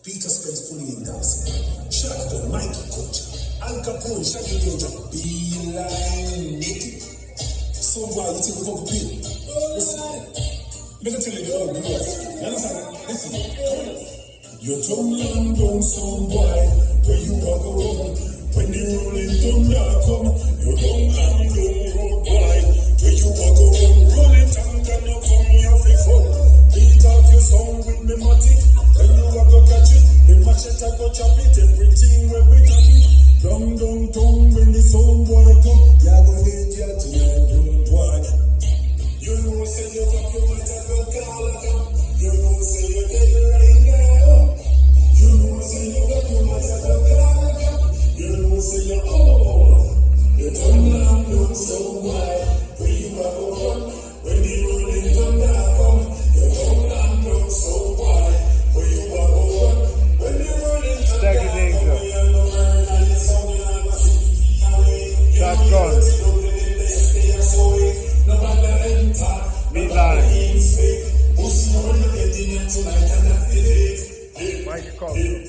Peter spends fully in dancing. Shut the Mikey culture. Al Capone, Shaggy Danger. Beeline naked. Some boy, you think we come to beat? Listen. Let me tell you the old words. You understand? Listen. Come on. Your tongue long down some boy. Where you are going. When the rolling thunder come. Your tongue long down road boy. Where you are going. Rolling thunder no come here for fun. Beat out your song with me matic. When you are go catch it. The machete go chop it. Everything where we got it. Long down tongue when the sound boy come. Ya go hit ya tonight road boy. You know say you got your matter go call up. You know say you get it right now. You know say you got your matter go call up. You know say you you tongue long down so wide. Where you are go run. When the rolling thunder come. Your tongue long down so wide. Where you are go run. When the rolling thunder come. Shotgun. Beeline. Mike Culture.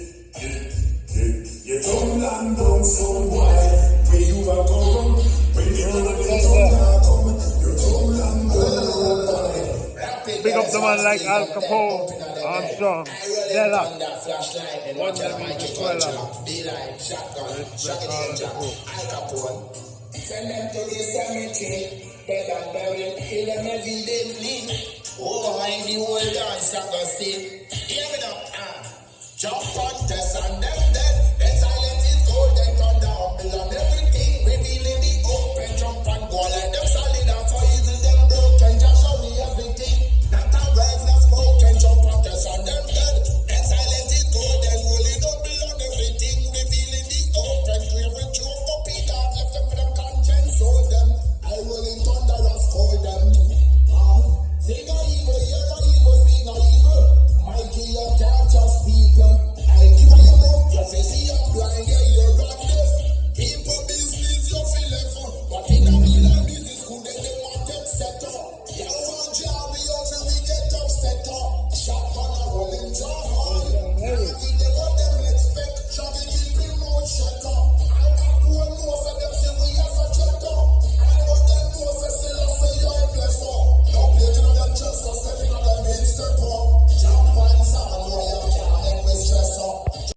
You don't land down so wide. Where you are going. When you come. You don't land down so wide. Pick up the man like Al Capone, Armstrong, Della. One of them is Swella. Beeline, shotgun, Shaggy Danger, Al Capone. Send them to the cemetery. Dead and buried, kill them evidently. Oh, I the old dance I go see. Hear me now, jump on test and them